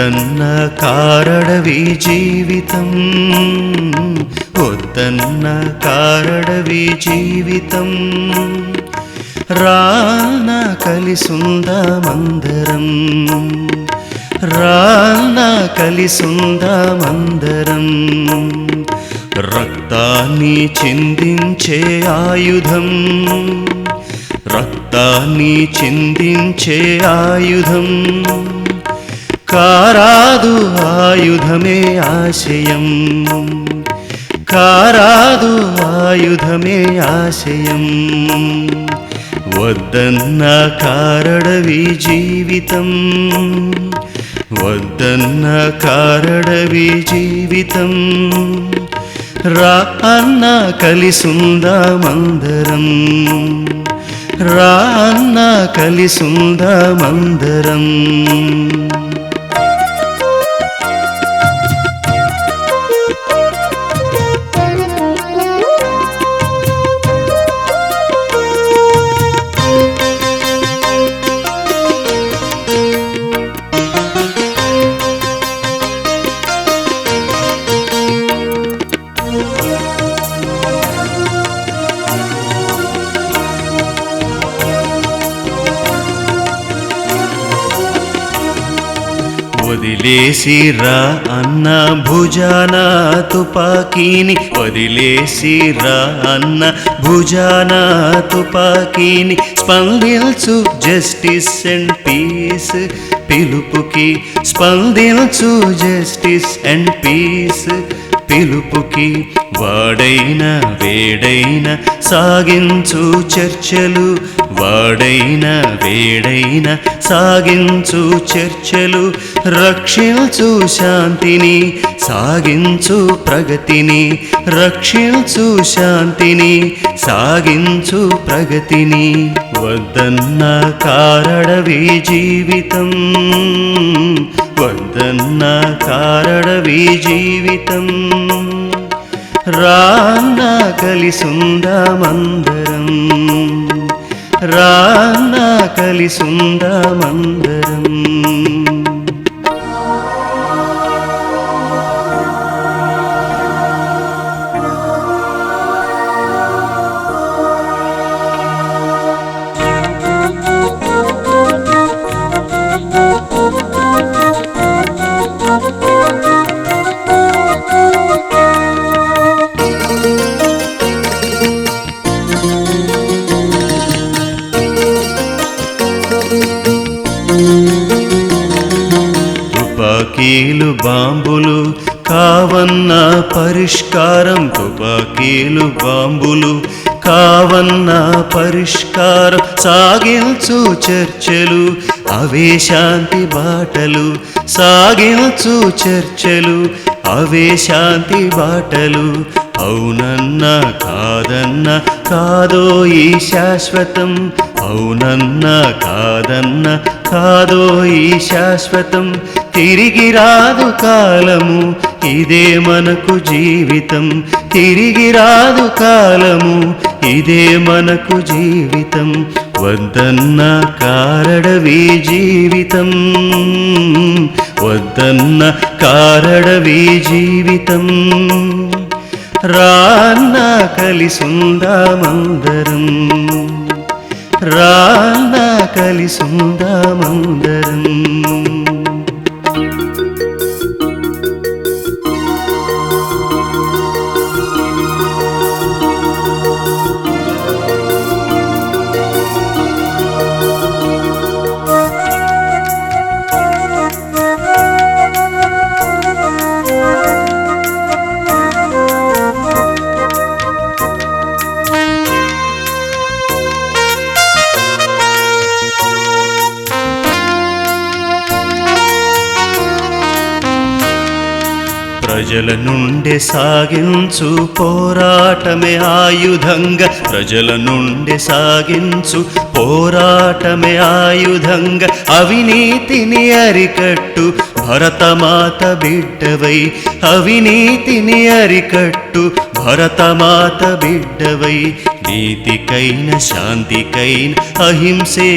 వద్దన్న కారడవి జీవితం, వద్దన్న కారడవి జీవితం. రానా కలిసుందామందరం, రానా కలిసుందామందరం. రక్తాన్ని చిందించే ఆయుధం, రక్తాన్ని చిందించే ఆయుధం. కారాదు ఆయుధమే ఆశయం, కారాదు ఆయుధమే ఆశయం. వద్దన్న కారడవి జీవితం, వద్దన్న కారడవి జీవితం. రా అన్న కలిసుందామందరం, రా అన్న కలిసుందామందరం. వదిలేసిరా అన్న భుజాన తుపాకీని, వదిలేసిరా అన్న భుజాన తుపాకీని. స్పందించు జస్టిస్ అండ్ పీస్ పిలుపుకి, స్పందించు జస్టిస్ అండ్ పీస్ పిలుపుకి. వాడైన వేడైన సాగించు చర్చలు, వాడైన వేడైన సాగించు చర్చలు. రక్షించు శాంతిని, సాగించు ప్రగతిని, రక్షించు శాంతిని, సాగించు ప్రగతిని. వద్దన్న కారడవి జీవితం, వద్దన్న కారడవి జీవితం. రానా కలిసుందామందరం, రానా కలిసుందామందరం. తుపాకీలు బాంబులు కావన్న పరిష్కారం, తుపాకీలు బాంబులు కావన్న పరిష్కారం. సాగించు చర్చలు అవే శాంతి బాటలు, సాగించు చర్చలు అవే శాంతి బాటలు. అవునన్న కాదన్న కాదో ఈ శాశ్వతం, అవునన్న కాదన్న కాదో ఈ శాశ్వతం. తిరిగి రాదు కాలము ఇదే మనకు జీవితం, తిరిగి రాదు కాలము ఇదే మనకు జీవితం. వద్దన్న కారడవి జీవితం, వద్దన్న కారడవి జీవితం. రానా కలిసుందామందరం, రానా కలిసుందామందరం. ప్రజల నుండి సాగించు పోరాటమే ఆయుధంగా, ప్రజల నుండి సాగించు పోరాటమే ఆయుధంగా. అవినీతిని అరికట్టు భరతమాత బిడ్డవై అవినీతిని అరికట్టు భరతమాత బిడ్డవై నీతికైన శాంతికైన అహింసే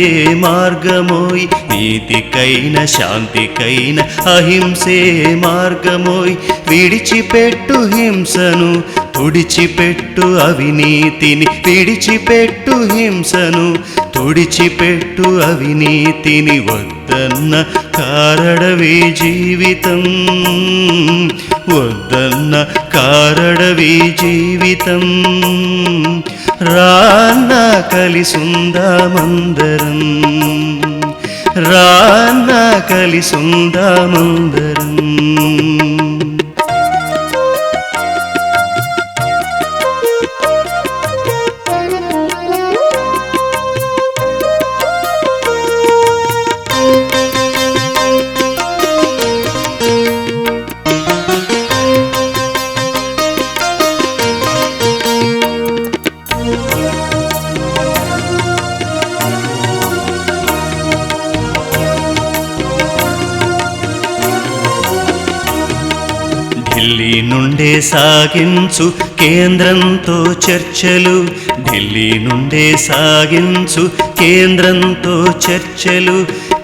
మార్గమోయ్ నీతికైన శాంతికైన అహింసే మార్గమోయ్ విడిచిపెట్టు హింసను తుడిచిపెట్టు అవినీతిని విడిచిపెట్టు హింసను తుడిచిపెట్టు అవినీతిని వద్దన్న కారడవే జీవితం వద్దన్న కారడవే జీవితం రాన్న కలిసుందామందరం రాన్న కలిసుందామందరం ఢిల్లీ నుండే సాగించు కేంద్రంతో చర్చలు ఢిల్లీ నుండే సాగించు కేంద్రంతో చర్చలు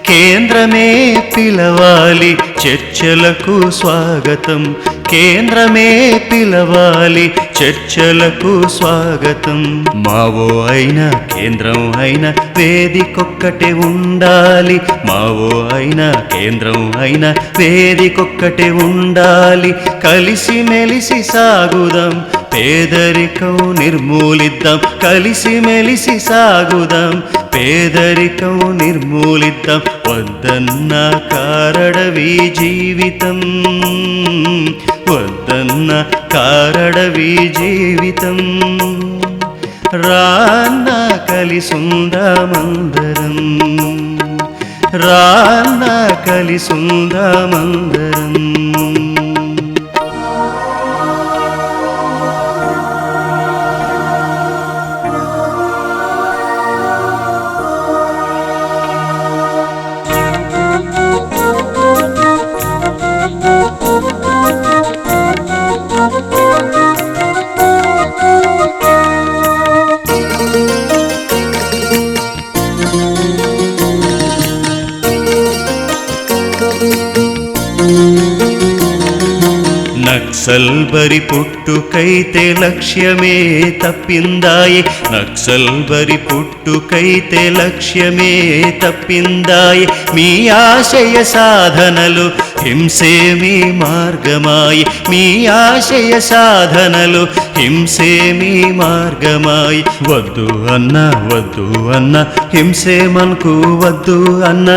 కేంద్రమే పిలవాలి చర్చలకు స్వాగతం కేంద్రమే పిలవాలి చర్చలకు స్వాగతం మావో అయినా కేంద్రం అయినా వేదికొక్కటే ఉండాలి మావో అయినా కేంద్రం అయినా వేదికొక్కటే ఉండాలి కలిసి మెలిసి సాగుదాం పేదరికం నిర్మూలిద్దాం కలిసి మెలిసి సాగుదాం పేదరికం నిర్మూలిద్దాం వద్దన్న కారడవి జీవితం వద్దన్న కారడవి జీవితం రాన్న కలిసుందామందరం రాన్న కలిసుందామందరం నక్సల్ బరి పుట్టుకైతే లక్ష్యమే తప్పిందాయే నక్సల్ బరి పుట్టుకైతే లక్ష్యమే తప్పిందాయే మీ ఆశయ సాధనలు హింసే మీ మార్గమాయి మీ ఆశయ సాధనలు హింసే మీ మార్గమాయి వద్దు అన్న హింసే మనకు వద్దు అన్న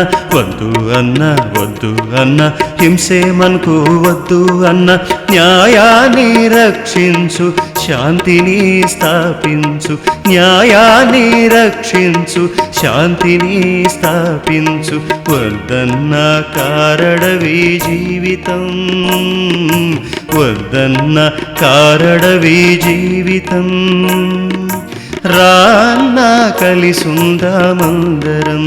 హింసే మనకు వద్దు అన్న న్యాయాన్ని రక్షించు శాంతిని స్థాపించు న్యాయాన్ని రక్షించు శాంతిని స్థాపించు వద్దన్న కారడవి జీవితం వద్దన్న కారడవి జీవితం రాన్న కలిసుందామందరం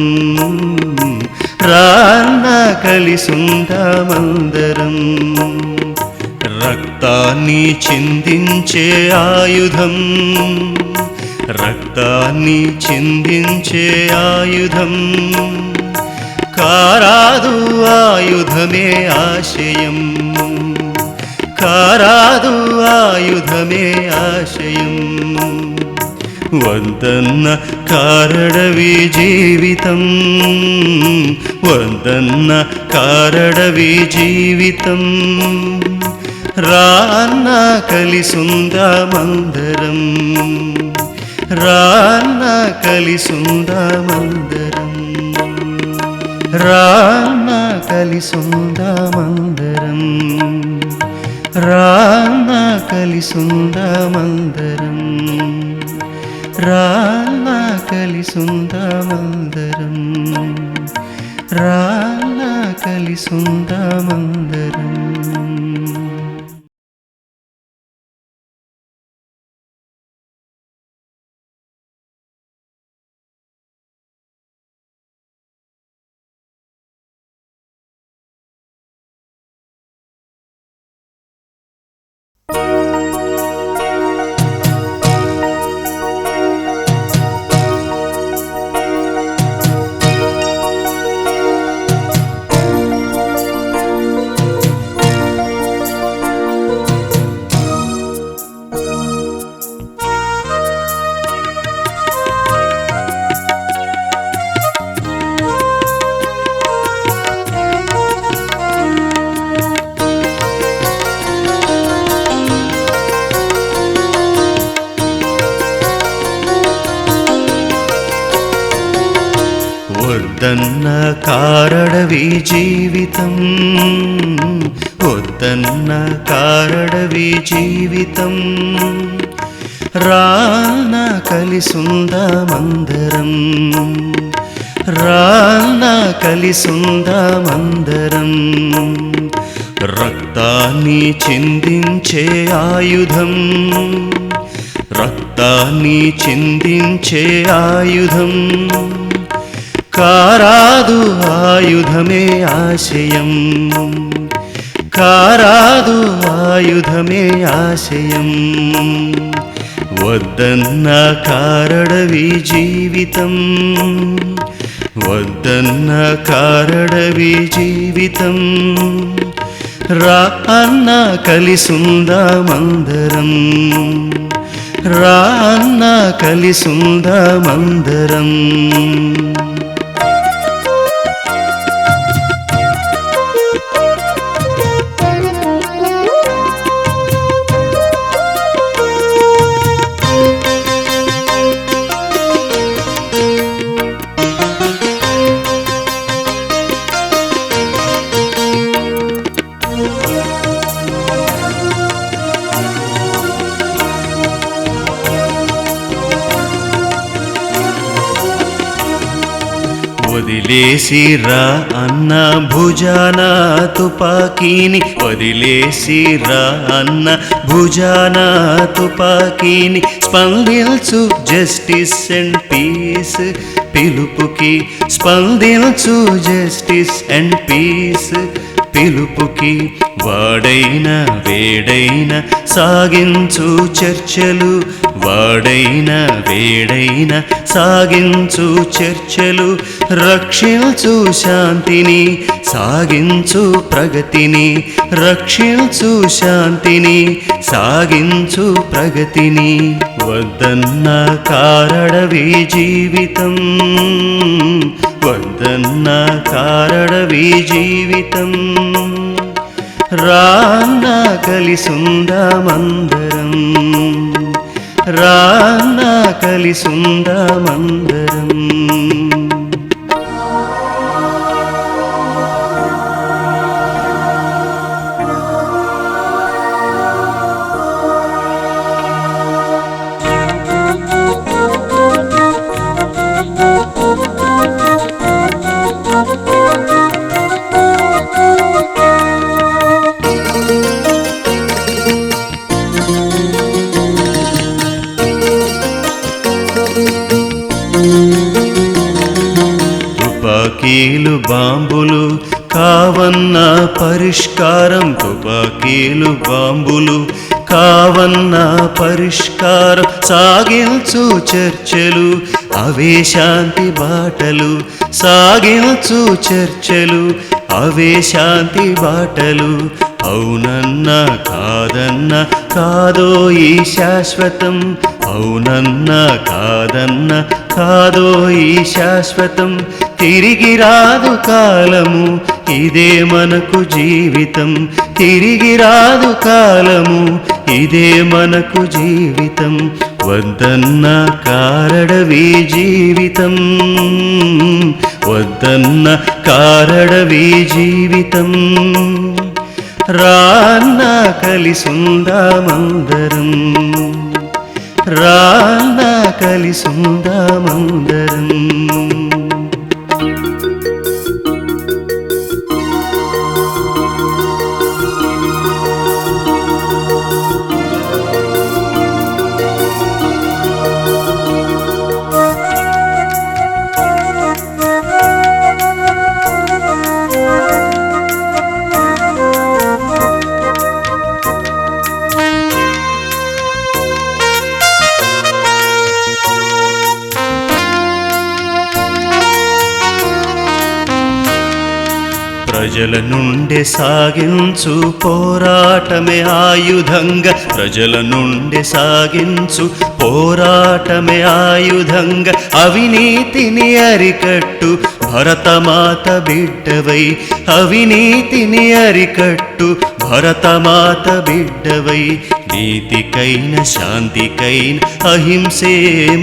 రాన్న కలిసుందామందరం రక్తాన్ని చిందించే ఆయుధం రక్తాన్ని చిందించే ఆయుధం కారాదు ఆయుధమే ఆశయం కారాదు ఆయుధమే ఆశయం వద్దన్న కారడవి జీవితం వద్దన్న కారడవి జీవితం రాన్న కలిసుందామందరం రాన్న కలిసుందామందరం రాన్న కలిసుందామందరం రాన్న కలిసుందామందరం రాన్న కలిసుందామందరం రాన్న కలిసుందామందరం వద్దన్న కారడవి జీవితం, వద్దన్న కారడవి జీవితం. రానా కలిసుందామందరం, రానా కలిసుందామందరం. రక్తాన్ని చిందించే ఆయుధం, రక్తాన్ని చిందించే ఆయుధం. కారాదు ఆయుధమే ఆశయం, కారాదు ఆయుధమే ఆశయం. వద్దన్న కారడవి జీవితం, వద్దన్న కారడవి జీవితం. రా అన్న కలిసుందామందరం, రా అన్న కలిసుందామందరం. వదిలేసిరా అన్న భుజాన తుపాకీని, వదిలేసిరా అన్న భుజాన తుపాకీని. స్పందించు జస్టిస్ అండ్ పీస్ పిలుపుకి, స్పందించు జస్టిస్ అండ్ పీస్ పిలుపుకి. వాడైన వేడైన సాగించు చర్చలు, వాడైన వేడైన సాగించు చర్చలు. రక్షించు శాంతిని, సాగించు ప్రగతిని, రక్షించు శాంతిని, సాగించు ప్రగతిని. వద్దన్న కారడవి జీవితం, వద్దన్న కారడవి జీవితం. రానా కలిసుందామందరం, రానా కలిసుందామందరం. తుపాకీలు బాంబులు కావన్న పరిష్కారం, తుపాకీలు బాంబులు కావన్న పరిష్కారం. సాగించు చర్చలు అవే శాంతి బాటలు, సాగించు చర్చలు అవే శాంతి బాటలు. అవునన్న కాదన్న కాదో ఈ శాశ్వతం, అవునన్న కాదన్న కాదో ఈ శాశ్వతం. తిరిగి రాదు కాలము ఇదే మనకు జీవితం, తిరిగి రాదు కాలము ఇదే మనకు జీవితం. వద్దన్న కారడవి జీవితం, వద్దన్న కారడవి జీవితం. రానా కలిసుందామందరం, రానా కలిసుందామందరం. ప్రజల నుండి సాగించు పోరాటమే ఆయుధంగా, ప్రజల నుండి సాగించు పోరాటమే ఆయుధంగా. అవినీతిని అరికట్టు భరతమాత బిడ్డవై, అవినీతిని అరికట్టు భరతమాత బిడ్డవై నీతికైన శాంతికైన అహింసే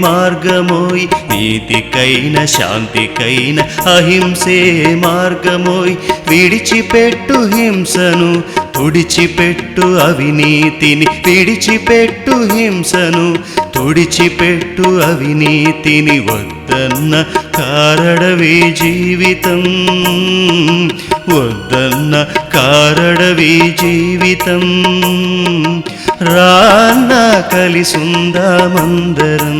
మార్గమోయ్ నీతికైన శాంతికైన అహింసే మార్గమోయ్ విడిచిపెట్టు హింసను తుడిచిపెట్టు అవినీతిని విడిచిపెట్టు హింసను తుడిచిపెట్టు అవినీతిని వద్దన్న కారడవే జీవితం వద్దన్న కారడవే జీవితం రాన్న కలిసుందామందరం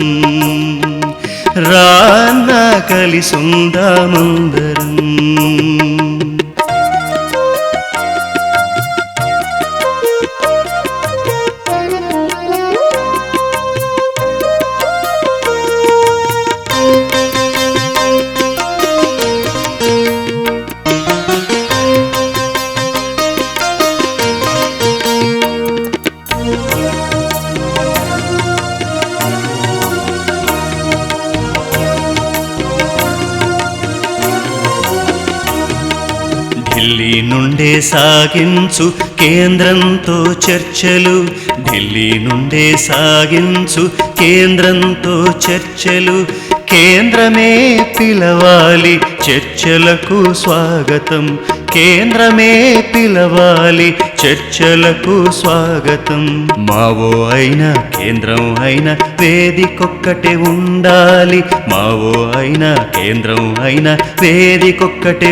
రాన్న కలిసుందామందరం ఢిల్లీ నుండే సాగించు కేంద్రంతో చర్చలు ఢిల్లీ నుండే సాగించు కేంద్రంతో చర్చలు కేంద్రమే పిలవాలి చర్చలకు స్వాగతం కేంద్రమే పిలవాలి చర్చలకు స్వాగతం మావో అయినా కేంద్రం అయినా వేదికొక్కటే ఉండాలి మావో అయినా కేంద్రం అయినా వేదికొక్కటే